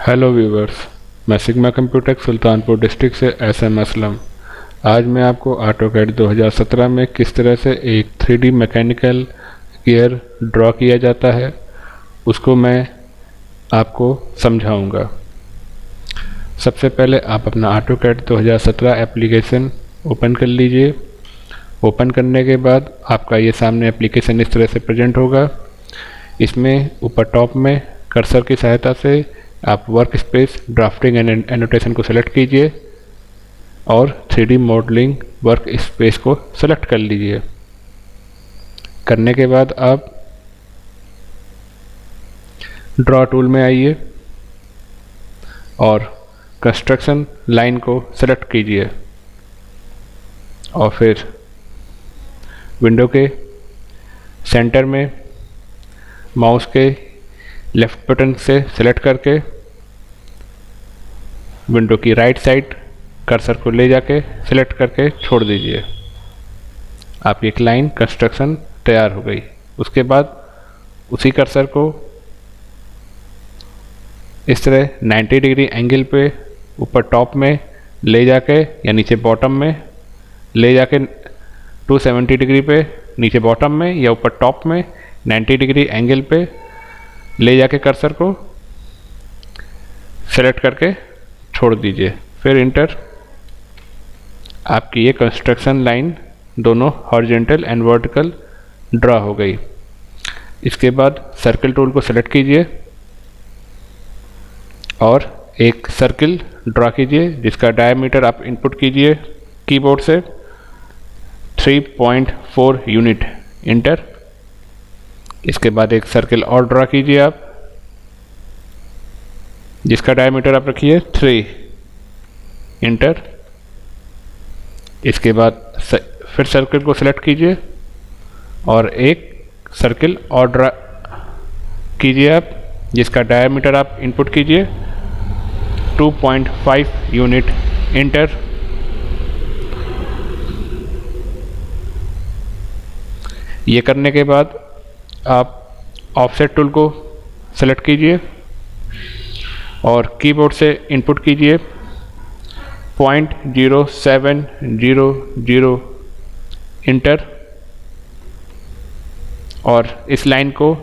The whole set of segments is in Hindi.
हेलो व्यूवर्स, मैं सिग्मा कंप्यूटेक सुल्तानपुर डिस्ट्रिक्ट से एसएम असलम। आज मैं आपको ऑटोकैड 2017 में किस तरह से एक 3D मैकेनिकल गियर ड्रॉ किया जाता है उसको मैं आपको समझाऊंगा। सबसे पहले आप अपना ऑटोकैड 2017 एप्लीकेशन ओपन कर लीजिए। ओपन करने के बाद आपका ये सामने एप्लीकेशन इस तरह से प्रेजेंट होगा। इसमें ऊपर टॉप में कर्सर की सहायता से आप work space drafting and annotation को सेलेक्ट कीजिए और 3D मॉडलिंग वर्क स्पेस को सेलेक्ट कर लीजिए। करने के बाद आप ड्रॉ टूल में आइए और कंस्ट्रक्शन लाइन को सेलेक्ट कीजिए और फिर विंडो के सेंटर में माउस के लेफ्ट बटन से सेलेक्ट करके विंडो की राइट साइड कर्सर को ले जाके सेलेक्ट करके छोड़ दीजिए। आपकी एक लाइन कंस्ट्रक्शन तैयार हो गई। उसके बाद उसी कर्सर को इस तरह 90 डिग्री एंगल पे ऊपर टॉप में ले जाके या नीचे बॉटम में ले जाके 270 डिग्री पे नीचे बॉटम में या ऊपर टॉप में 90 डिग्री एंगल पे ले जाके कर्सर को सेलेक्ट करके छोड़ दीजिए। फिर इंटर। आपकी ये कंस्ट्रक्शन लाइन दोनों हॉरिजॉन्टल एंड वर्टिकल ड्रा हो गई। इसके बाद सर्कल टूल को सेलेक्ट कीजिए और एक सर्किल ड्रा कीजिए जिसका डायमीटर आप इनपुट कीजिए कीबोर्ड से 3.4 यूनिट। इंटर। इसके बाद एक सर्किल और ड्रा कीजिए आप जिसका डायमीटर आप रखिए 3। इंटर। इसके बाद फिर सर्किल को सिलेक्ट कीजिए और एक सर्किल और ड्रा कीजिए आप जिसका डायमीटर आप इनपुट कीजिए 2.5 यूनिट। इंटर। ये करने के बाद आप ऑफसेट टूल को सेलेक्ट कीजिए और कीबोर्ड से इनपुट कीजिए 0.0700। इंटर। और इस लाइन को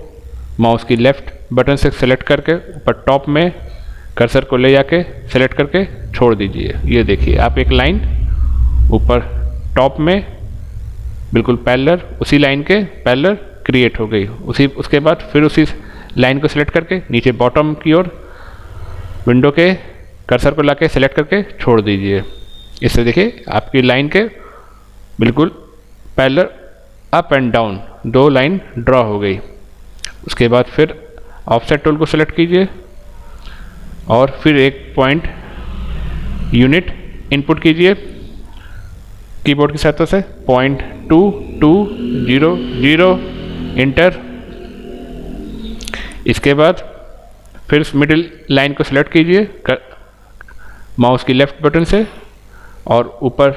माउस की लेफ्ट बटन से सेलेक्ट करके ऊपर टॉप में कर्सर को ले जाके सेलेक्ट करके छोड़ दीजिए। ये देखिए आप एक लाइन ऊपर टॉप में बिल्कुल पैरेलल उसी लाइन के पैरेलल क्रिएट हो गई। उसके बाद फिर उसी लाइन को सिलेक्ट करके नीचे बॉटम की ओर विंडो के कर्सर को लाके सेलेक्ट करके छोड़ दीजिए। इससे देखिए आपकी लाइन के बिल्कुल पैरेलल अप एंड डाउन दो लाइन ड्रॉ हो गई। उसके बाद फिर ऑफसेट टूल को सेलेक्ट कीजिए और फिर एक पॉइंट यूनिट इनपुट कीजिए कीबोर्ड की सहायता से 0.2200। इंटर। इसके बाद फिर मिडिल लाइन को सेलेक्ट कीजिए माउस की लेफ्ट बटन से और ऊपर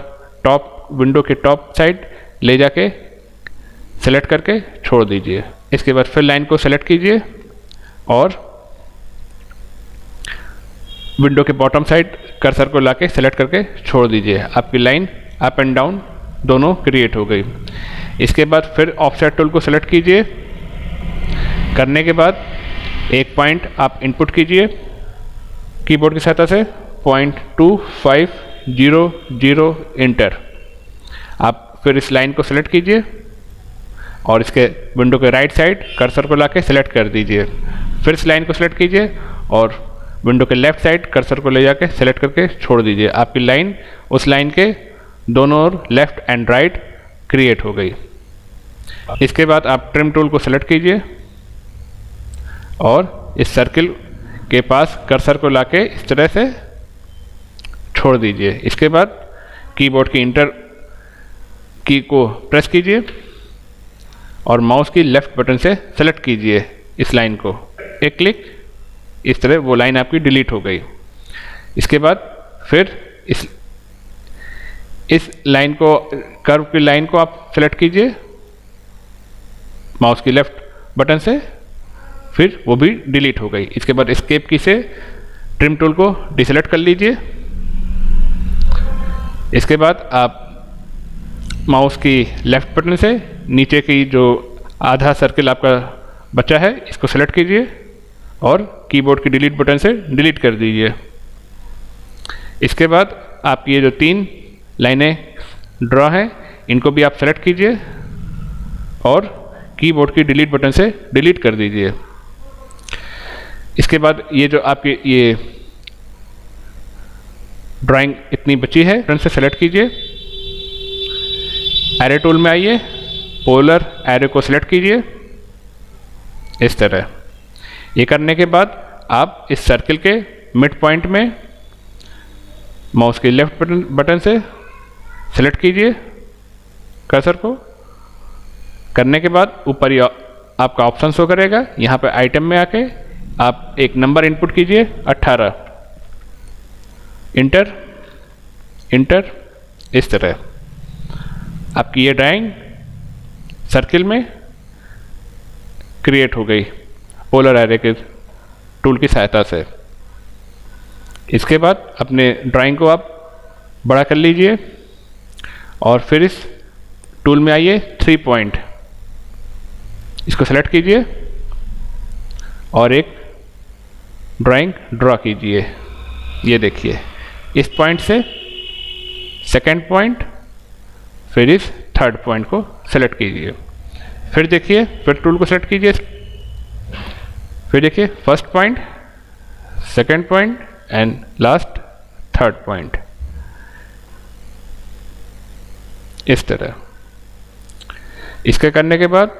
टॉप विंडो के टॉप साइड ले जाके सेलेक्ट करके छोड़ दीजिए। इसके बाद फिर लाइन को सेलेक्ट कीजिए और विंडो के बॉटम साइड कर्सर को लाके सेलेक्ट करके छोड़ दीजिए। आपकी लाइन अप एंड डाउन दोनों क्रिएट हो गई। इसके बाद फिर ऑफसेट टूल को सेलेक्ट कीजिए। करने के बाद एक पॉइंट आप इनपुट कीजिए कीबोर्ड की सहायता से 0.2500। इंटर। आप फिर इस लाइन को सेलेक्ट कीजिए और इसके विंडो के राइट साइड कर्सर को लाके सेलेक्ट कर दीजिए। फिर इस लाइन को सेलेक्ट कीजिए और विंडो के लेफ्ट साइड कर्सर को ले जाके सेलेक्ट करके छोड़ दीजिए। आपकी लाइन उस लाइन के दोनों ओर लेफ्ट एंड राइट क्रिएट हो गई। इसके बाद आप ट्रिम टूल को सेलेक्ट कीजिए और इस सर्किल के पास कर्सर को लाके इस तरह से छोड़ दीजिए। इसके बाद कीबोर्ड की इंटर की को प्रेस कीजिए और माउस की लेफ्ट बटन से सेलेक्ट कीजिए इस लाइन को। एक क्लिक, इस तरह वो लाइन आपकी डिलीट हो गई। इसके बाद फिर इस लाइन को कर्व की लाइन को आप सेलेक्ट कीजिए माउस की लेफ्ट बटन से, फिर वो भी डिलीट हो गई। इसके बाद एस्केप की से ट्रिम टूल को डिसेलेक्ट कर लीजिए। इसके बाद आप माउस की लेफ्ट बटन से नीचे की जो आधा सर्किल आपका बचा है इसको सेलेक्ट कीजिए और कीबोर्ड की डिलीट बटन से डिलीट कर दीजिए। इसके बाद आप ये जो 3 लाइनें ड्रॉ हैं इनको भी आप सेलेक्ट कीजिए और कीबोर्ड की डिलीट बटन से डिलीट कर दीजिए। इसके बाद ये जो आपकी ये ड्राइंग इतनी बची है बटन से सेलेक्ट कीजिए। एरो टूल में आइए, पोलर एरो को सिलेक्ट कीजिए इस तरह। ये करने के बाद आप इस सर्किल के मिड पॉइंट में माउस के लेफ्ट बटन से सेलेक्ट कीजिए कर्सर को। करने के बाद ऊपर ही आपका ऑप्शन शो करेगा, यहाँ पे आइटम में आके आप एक नंबर इनपुट कीजिए 18, इंटर इंटर। इस तरह आपकी ये ड्राइंग सर्किल में क्रिएट हो गई पोलर एरे के टूल की सहायता से। इसके बाद अपने ड्राइंग को आप बड़ा कर लीजिए और फिर इस टूल में आइए 3 पॉइंट, इसको सेलेक्ट कीजिए और एक ड्राइंग ड्रॉ कीजिए। ये देखिए इस पॉइंट से सेकंड पॉइंट, फिर इस थर्ड पॉइंट को सेलेक्ट कीजिए। फिर देखिए फिर टूल को सेलेक्ट कीजिए, फिर देखिए first point, second point and last third point. इस तरह इसके करने के बाद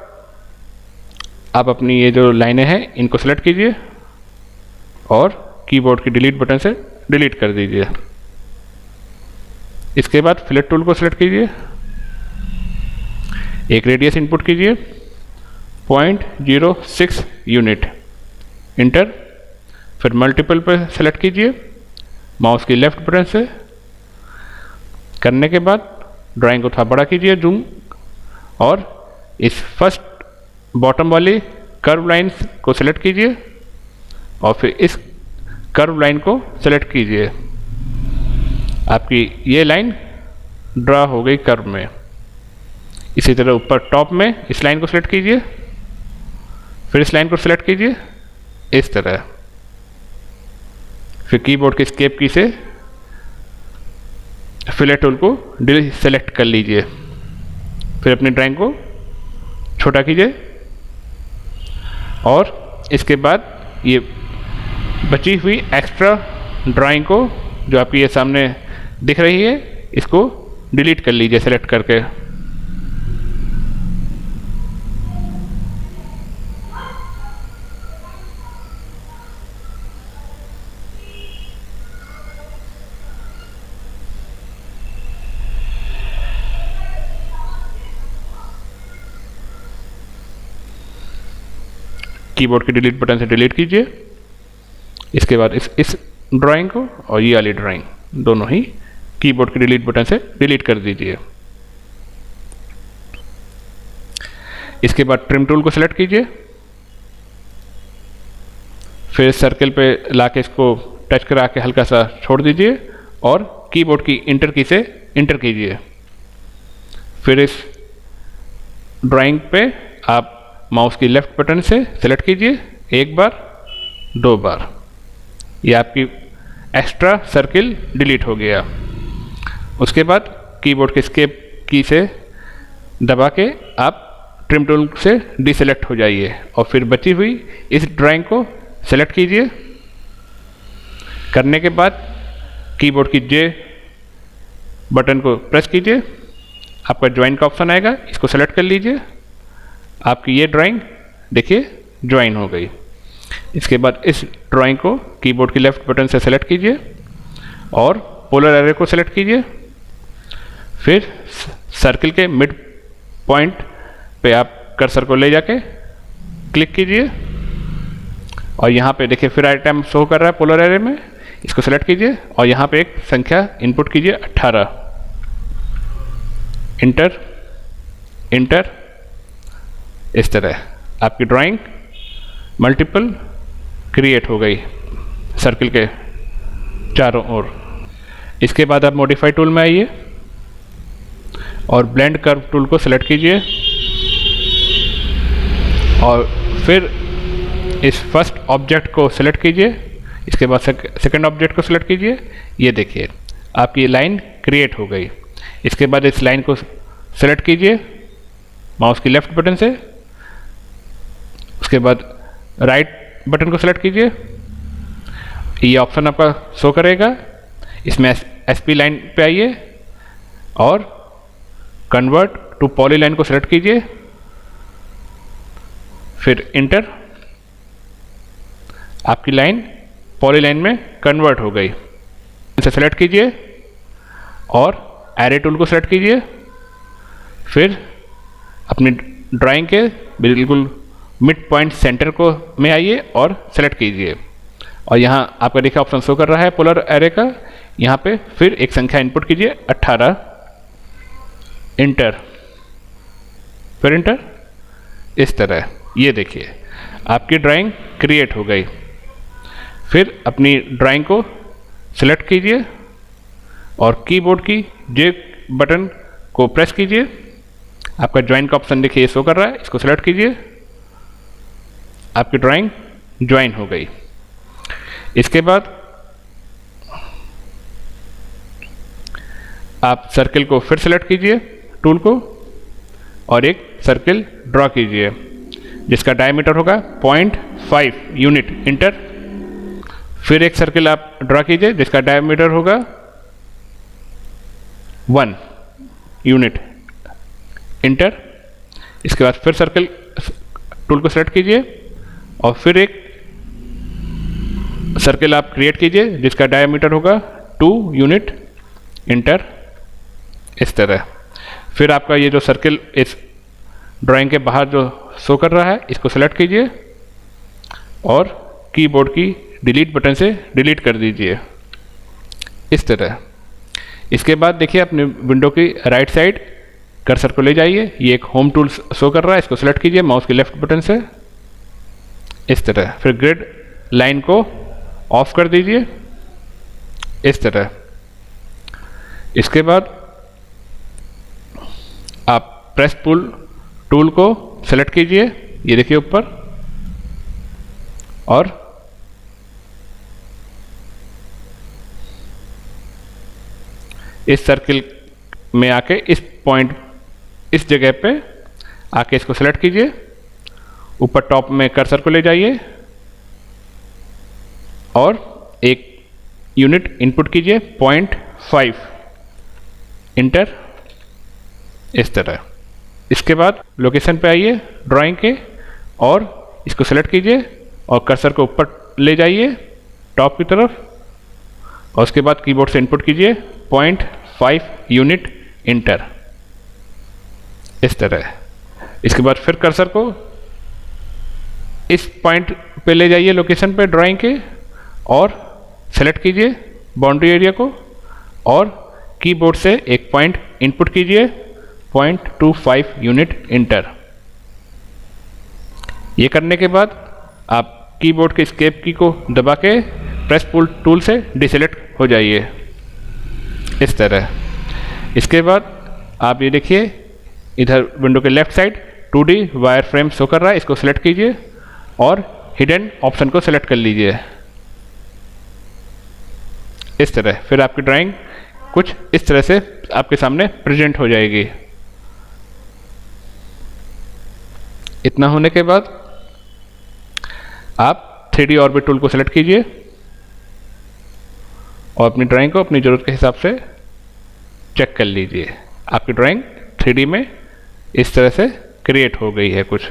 आप अपनी ये जो लाइनें हैं इनको सेलेक्ट कीजिए और कीबोर्ड की डिलीट बटन से डिलीट कर दीजिए। इसके बाद फिलेट टूल को सेलेक्ट कीजिए, एक रेडियस इनपुट कीजिए 0.06 यूनिट, इंटर। फिर मल्टीपल पर सेलेक्ट कीजिए माउस की लेफ्ट बटन से। करने के बाद ड्राइंग को थोड़ा बड़ा कीजिए जूम और इस फर्स्ट बॉटम वाली कर्व लाइन को सेलेक्ट कीजिए और फिर इस कर्व लाइन को सेलेक्ट कीजिए। आपकी ये लाइन ड्रा हो गई कर्व में। इसी तरह ऊपर टॉप में इस लाइन को सेलेक्ट कीजिए, फिर इस लाइन को सेलेक्ट कीजिए इस तरह। फिर कीबोर्ड की एस्केप की से फिलेट टूल को सेलेक्ट कर लीजिए। फिर अपनी ड्राइंग को छोटा कीजिए और इसके बाद ये बची हुई एक्स्ट्रा ड्राइंग को जो आपकी ये सामने दिख रही है इसको डिलीट कर लीजिए सेलेक्ट करके। कीबोर्ड की डिलीट बटन से डिलीट कीजिए। इसके बाद इस ड्राइंग को और ये वाली ड्राइंग दोनों ही कीबोर्ड की डिलीट बटन से डिलीट कर दीजिए। इसके बाद ट्रिम टूल को सेलेक्ट कीजिए, फिर सर्किल पे लाके इसको टच करा के हल्का सा छोड़ दीजिए और कीबोर्ड की इंटर की से इंटर कीजिए। फिर इस ड्राइंग पे आप माउस की लेफ्ट बटन से सेलेक्ट कीजिए 1 बार 2 बार। ये आपकी एक्स्ट्रा सर्किल डिलीट हो गया। उसके बाद कीबोर्ड के एस्केप की से दबा के आप ट्रिम टूल से डिसेलेक्ट हो जाइए और फिर बची हुई इस ड्राइंग को सेलेक्ट कीजिए। करने के बाद कीबोर्ड की J बटन को प्रेस कीजिए, आपका ज्वाइन का ऑप्शन आएगा, इसको सेलेक्ट कर लीजिए। आपकी ये ड्राइंग देखिए ज्वाइन हो गई। इसके बाद इस ड्राइंग को कीबोर्ड की लेफ्ट बटन से सेलेक्ट कीजिए और पोलर एरे को सेलेक्ट कीजिए। फिर सर्किल के मिड पॉइंट पे आप कर्सर को ले जाके क्लिक कीजिए और यहाँ पे देखिए फिर आइटम शो कर रहा है पोलर एरे में, इसको सेलेक्ट कीजिए और यहाँ पे एक संख्या इनपुट कीजिए 18, इंटर इंटर। इस तरह आपकी ड्राइंग मल्टीपल क्रिएट हो गई सर्किल के चारों ओर। इसके बाद आप मॉडिफाई टूल में आइए और ब्लेंड कर्व टूल को सिलेक्ट कीजिए और फिर इस फर्स्ट ऑब्जेक्ट को सिलेक्ट कीजिए। इसके बाद सेकंड ऑब्जेक्ट को सिलेक्ट कीजिए। ये देखिए आपकी लाइन क्रिएट हो गई। इसके बाद इस लाइन को सिलेक्ट कीजिए माउस की लेफ्ट बटन से। उसके बाद राइट बटन को सिलेक्ट कीजिए। ये ऑप्शन आपका शो करेगा। इसमें एसपी लाइन पे आइए और कन्वर्ट टू पॉलीलाइन को सिलेक्ट कीजिए, फिर इंटर। आपकी लाइन पॉलीलाइन में कन्वर्ट हो गई। इसे सेलेक्ट कीजिए और एरे टूल को सेलेक्ट कीजिए। फिर अपनी ड्राइंग के बिल्कुल मिड पॉइंट सेंटर को में आइए और सेलेक्ट कीजिए। और यहाँ आपका देखिए ऑप्शन शो कर रहा है पोलर एरे का। यहाँ पे फिर एक संख्या इनपुट कीजिए 18, इंटर, फिर इंटर। इस तरह ये देखिए आपकी ड्राइंग क्रिएट हो गई। फिर अपनी ड्राइंग को सिलेक्ट कीजिए और कीबोर्ड की जे बटन को प्रेस कीजिए। आपका ज्वाइन का ऑप्शन देखिए शो कर रहा है, इसको सिलेक्ट कीजिए। आपकी ड्राइंग ज्वाइन हो गई। इसके बाद आप सर्किल को फिर सेलेक्ट कीजिए टूल को और एक सर्किल ड्रॉ कीजिए जिसका डायमीटर होगा 0.5 यूनिट, इंटर। फिर एक सर्किल आप ड्रॉ कीजिए जिसका डायमीटर होगा 1 यूनिट, इंटर। इसके बाद फिर सर्किल टूल को सेलेक्ट कीजिए और फिर एक सर्किल आप क्रिएट कीजिए जिसका डायमीटर होगा 2 यूनिट, इंटर। इस तरह फिर आपका ये जो सर्किल इस ड्राइंग के बाहर जो शो कर रहा है इसको सेलेक्ट कीजिए और कीबोर्ड की डिलीट बटन से डिलीट कर दीजिए इस तरह। इसके बाद देखिए अपने विंडो की राइट साइड कर्सर को ले जाइए। ये एक होम टूल शो कर रहा है, इसको सेलेक्ट कीजिए माउस की लेफ्ट बटन से इस तरह। फिर ग्रिड लाइन को ऑफ कर दीजिए इस तरह। इसके बाद आप प्रेस पुल टूल को सेलेक्ट कीजिए, ये देखिए ऊपर, और इस सर्किल में आके इस पॉइंट, इस जगह पे आके इसको सेलेक्ट कीजिए। ऊपर टॉप में कर्सर को ले जाइए और एक यूनिट इनपुट कीजिए 0.5, इंटर। इस तरह इसके बाद लोकेशन पे आइए ड्राइंग के और इसको सेलेक्ट कीजिए और कर्सर को ऊपर ले जाइए टॉप की तरफ और उसके बाद कीबोर्ड से इनपुट कीजिए 0.5 यूनिट, इंटर। इस तरह इसके बाद फिर कर्सर को इस पॉइंट पे ले जाइए लोकेशन पे ड्राइंग के और सेलेक्ट कीजिए बाउंड्री एरिया को और कीबोर्ड से एक पॉइंट इनपुट कीजिए 0.25 यूनिट, इंटर। ये करने के बाद आप कीबोर्ड के एस्केप की को दबा के प्रेस पुल टूल से डिसेलेक्ट हो जाइए इस तरह। इसके बाद आप ये देखिए इधर विंडो के left side 2D wire frame show कर रहा है, इसको सेलेक्ट कीजिए और हिडन ऑप्शन को सेलेक्ट कर लीजिए इस तरह। फिर आपकी ड्राइंग कुछ इस तरह से आपके सामने प्रेजेंट हो जाएगी। इतना होने के बाद आप 3D ऑर्बिट टूल को सेलेक्ट कीजिए और अपनी ड्राइंग को अपनी ज़रूरत के हिसाब से चेक कर लीजिए। आपकी ड्राइंग 3D में इस तरह से क्रिएट हो गई है कुछ।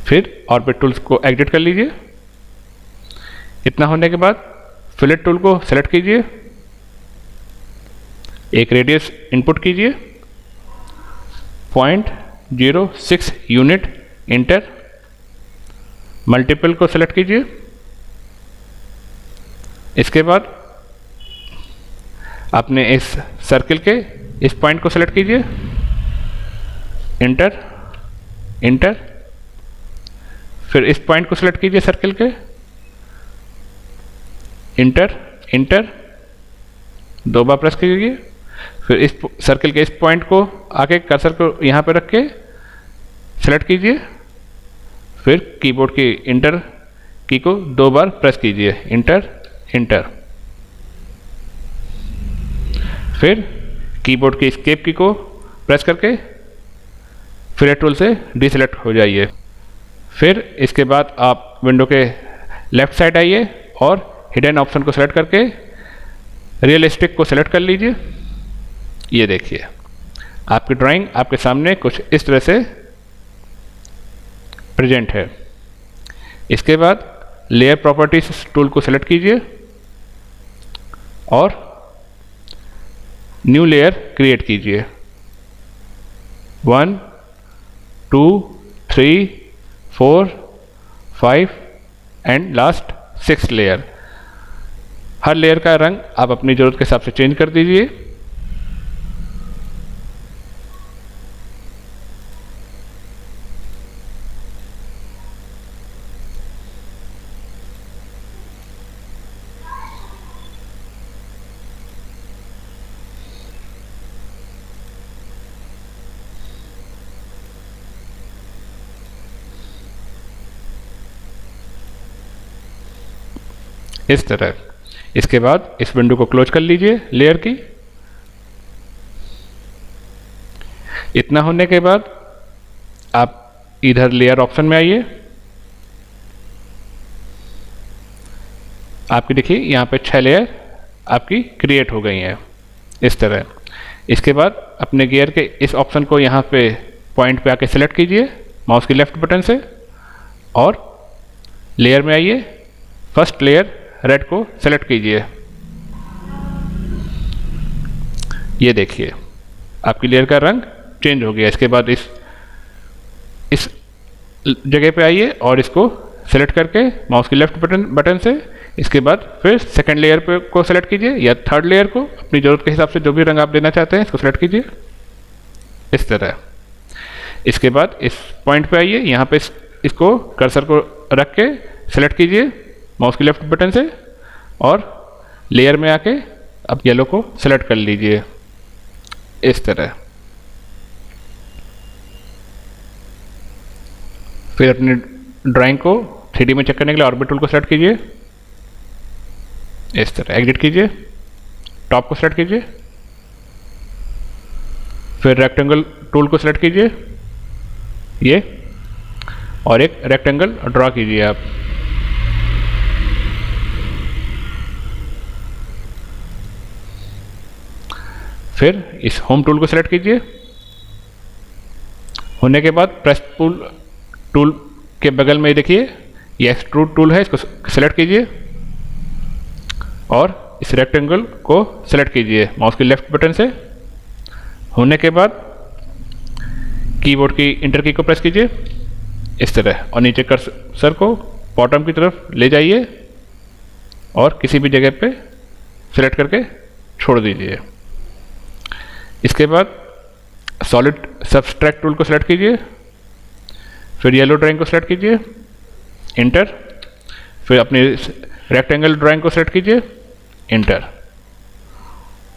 फिर ऑर्बिट टूल्स को एग्जिट कर लीजिए। इतना होने के बाद फिलेट टूल को सेलेक्ट कीजिए, एक रेडियस इनपुट कीजिए 0.06 यूनिट, इंटर। मल्टीपल को सेलेक्ट कीजिए। इसके बाद आपने इस सर्किल के इस पॉइंट को सेलेक्ट कीजिए, इंटर, इंटर। फिर इस पॉइंट को सिलेक्ट कीजिए सर्किल के, इंटर इंटर 2 बार प्रेस कीजिए। फिर इस सर्किल के इस पॉइंट को आके कर्सर को यहाँ पे रख के सेलेक्ट कीजिए। फिर कीबोर्ड की इंटर की को 2 बार प्रेस कीजिए, इंटर इंटर। फिर कीबोर्ड की एस्केप की को प्रेस करके फिलेट टूल से डिसेलेक्ट हो जाइए। फिर इसके बाद आप विंडो के लेफ्ट साइड आइए और हिडन ऑप्शन को सेलेक्ट करके रियलिस्टिक को सेलेक्ट कर लीजिए। ये देखिए आपकी ड्राइंग आपके सामने कुछ इस तरह से प्रेजेंट है। इसके बाद लेयर प्रॉपर्टीज टूल को सेलेक्ट कीजिए और न्यू लेयर क्रिएट कीजिए। 1 2 3 4 5 and last 6 layer. Her layer का रंग आप अपनी ज़रूरत के हिसाब से चेंज कर दीजिए। इस तरह। इसके बाद इस विंडो को क्लोज कर लीजिए लेयर की। इतना होने के बाद आप इधर लेयर ऑप्शन में आइए। आपकी देखिए यहाँ पे 6 लेयर आपकी क्रिएट हो गई हैं इस तरह। इसके बाद अपने गियर के इस ऑप्शन को यहाँ पे पॉइंट पे आके सेलेक्ट कीजिए माउस की लेफ्ट बटन से और लेयर में आइए। फर्स्ट लेयर रेड को सेलेक्ट कीजिए। ये देखिए आपकी लेयर का रंग चेंज हो गया। इसके बाद इस जगह पे आइए और इसको सेलेक्ट करके माउस की लेफ्ट बटन से इसके बाद फिर सेकंड लेयर पे को सेलेक्ट कीजिए या थर्ड लेयर को अपनी ज़रूरत के हिसाब से जो भी रंग आप देना चाहते हैं इसको सेलेक्ट कीजिए इस तरह। इसके बाद इस पॉइंट पे आइए, यहाँ पे इसको कर्सर को रख के सेलेक्ट कीजिए माउस की लेफ्ट बटन से और लेयर में आके अब येलो को सेलेक्ट कर लीजिए इस तरह। फिर अपनी ड्राइंग को 3D में चेक करने के लिए ऑर्बिट टूल को सेलेक्ट कीजिए इस तरह। एग्जिट कीजिए, टॉप को सेलेक्ट कीजिए, फिर रेक्टेंगल टूल को सेलेक्ट कीजिए ये और एक रेक्टेंगल ड्रॉ कीजिए आप। फिर इस होम टूल को सेलेक्ट कीजिए। होने के बाद प्रेस टूल के बगल में देखिए ये एक्सट्रूड टूल है, इसको सेलेक्ट कीजिए और इस रेक्टेंगल को सेलेक्ट कीजिए माउस की लेफ्ट बटन से। होने के बाद कीबोर्ड की इंटर की को प्रेस कीजिए इस तरह और नीचे कर्सर को बॉटम की तरफ ले जाइए और किसी भी जगह पे सेलेक्ट करके छोड़ दीजिए। इसके बाद सॉलिड सब्सट्रैक्ट टूल को सेलेक्ट कीजिए, फिर येलो ड्राइंग को सेलेक्ट कीजिए, इंटर, फिर अपनी रेक्टेंगल ड्राइंग को सेलेक्ट कीजिए, इंटर।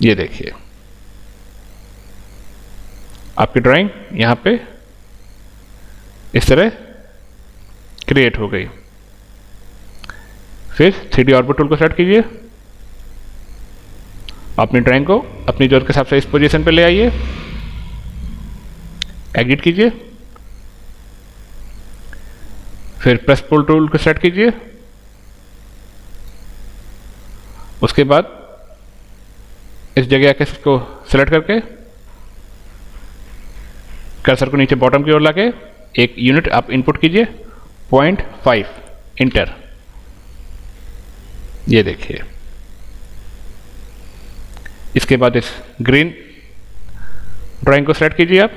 ये देखिए आपकी ड्राइंग यहाँ पे इस तरह क्रिएट हो गई। फिर 3D ऑर्बिट टूल को सेलेक्ट कीजिए, अपनी ड्राइंग को अपनी जरूरत के हिसाब से इस पोजीशन पे ले आइए, एग्जिट कीजिए, फिर प्रेस पुल टूल को सेलेक्ट कीजिए। उसके बाद इस जगह आके इसको सेलेक्ट करके कर्सर को नीचे बॉटम की ओर लाके एक यूनिट आप इनपुट कीजिए 0.5, इंटर। ये देखिए इसके बाद इस ग्रीन ड्राइंग को सेलेक्ट कीजिए आप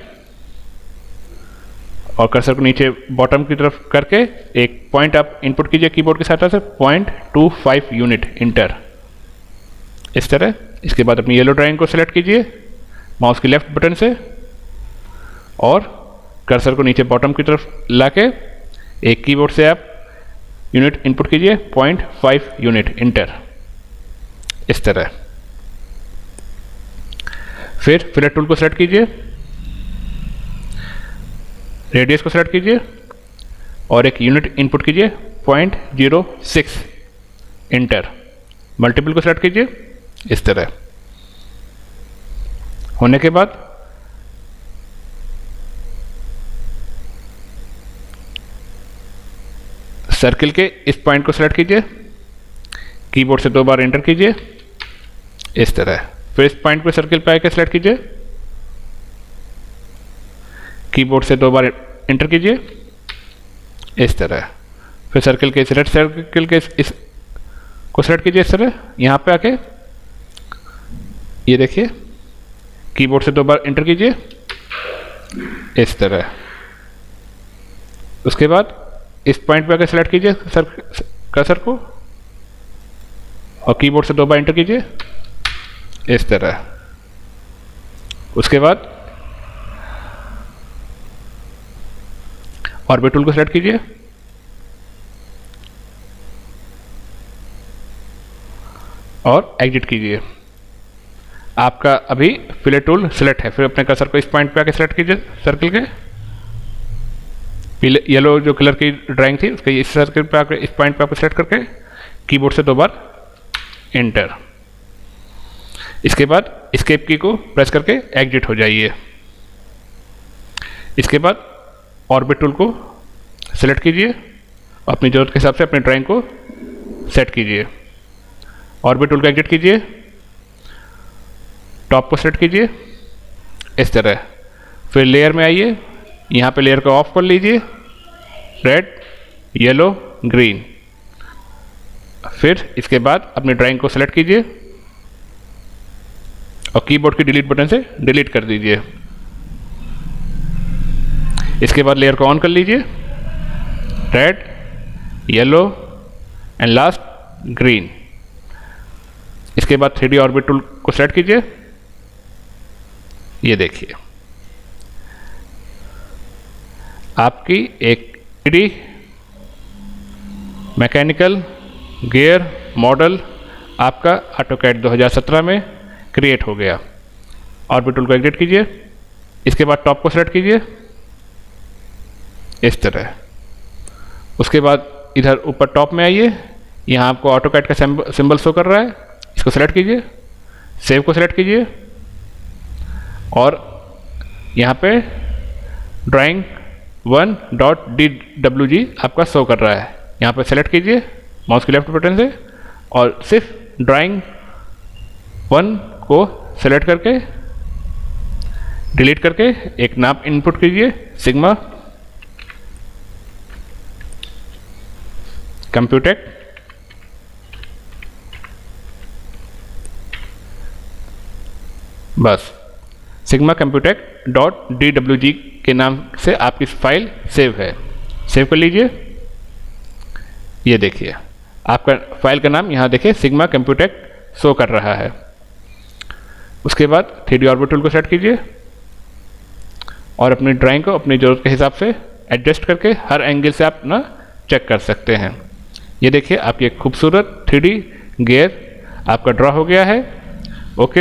और कर्सर को नीचे बॉटम की तरफ करके एक पॉइंट आप इनपुट कीजिए कीबोर्ड की सहायता से 0.25 यूनिट, इंटर। इस तरह। इसके बाद अपनी येलो ड्राइंग को सेलेक्ट कीजिए माउस की लेफ्ट बटन से और कर्सर को नीचे बॉटम की तरफ लाके एक कीबोर्ड से आप यूनिट इनपुट कीजिए 0.5 यूनिट इंटर, इस तरह। फिर फिलेट टूल को सेलेक्ट कीजिए, रेडियस को सेलेक्ट कीजिए और एक यूनिट इनपुट कीजिए 0.06 इंटर। मल्टीपल को सेलेक्ट कीजिए, इस तरह। होने के बाद सर्किल के इस पॉइंट को सेलेक्ट कीजिए, कीबोर्ड से 2 बार एंटर कीजिए, इस तरह। फिर इस पॉइंट पे सर्किल पे आके सेलेक्ट कीजिए, कीबोर्ड से 2 बार एंटर कीजिए, इस तरह। फिर सर्किल के सिलेक्ट सर्किल के इस को सेलेक्ट कीजिए, इस तरह। यहाँ पे आके ये देखिए, कीबोर्ड से 2 बार एंटर कीजिए, इस तरह। उसके बाद इस पॉइंट पे आके सेलेक्ट कीजिए कर्सर को और कीबोर्ड से 2 बार एंटर कीजिए, इस तरह। उसके बाद ऑर्बिट टूल को सेलेक्ट कीजिए और एग्जिट कीजिए। आपका अभी फिलेट टूल सेलेक्ट है। फिर अपने कर्सर को इस पॉइंट पे आके सेलेक्ट कीजिए, सर्किल के पीले येलो जो कलर की ड्राइंग थी उसके इस सर्किल पे आके इस पॉइंट पे आपको सेलेक्ट करके कीबोर्ड से 2 बार एंटर। इसके बाद एस्केप की को प्रेस करके एग्जिट हो जाइए। इसके बाद ऑर्बिट टूल को सेलेक्ट कीजिए, अपनी ज़रूरत के हिसाब से अपनी ड्राइंग को सेट कीजिए। ऑर्बिट टूल को एग्जिट कीजिए, टॉप को सेलेक्ट कीजिए, इस तरह। फिर लेयर में आइए, यहाँ पे लेयर को ऑफ कर लीजिए, रेड, येलो, ग्रीन। फिर इसके बाद अपनी ड्राइंग को सेलेक्ट कीजिए और कीबोर्ड की डिलीट बटन से डिलीट कर दीजिए। इसके बाद लेयर को ऑन कर लीजिए, red, yellow and last green. इसके बाद 3D ऑर्बिट टूल को सेलेक्ट कीजिए, ये देखिए आपकी एक 3D मैकेनिकल गियर मॉडल आपका ऑटोकैड 2017 में क्रिएट हो गया। ऑर्बिट टूल को एग्जिट कीजिए, इसके बाद टॉप को सेलेक्ट कीजिए, इस तरह। उसके बाद इधर ऊपर टॉप में आइए, यहाँ आपको ऑटोकैड का सिंबल शो कर रहा है, इसको सेलेक्ट कीजिए, सेव को सेलेक्ट कीजिए और यहाँ पे ड्राइंग 1.dwg आपका शो कर रहा है। यहाँ पे सेलेक्ट कीजिए माउस के लेफ्ट बटन से और सिर्फ ड्राइंग 1 को सेलेक्ट करके डिलीट करके एक नाम इनपुट कीजिए, सिग्मा कंप्यूटेक। बस सिग्मा कंप्यूटेक .dwg के नाम से आपकी फाइल सेव है। सेव कर लीजिए, ये देखिए आपका फाइल का नाम यहाँ देखिए सिग्मा कंप्यूटेक शो कर रहा है। उसके बाद 3D ऑर्बिट टूल को सेलेक्ट कीजिए और अपनी ड्राइंग को अपनी ज़रूरत के हिसाब से एडजस्ट करके हर एंगल से आप ना चेक कर सकते हैं। ये देखिए आपकी एक खूबसूरत 3D गियर आपका ड्रॉ हो गया है। ओके।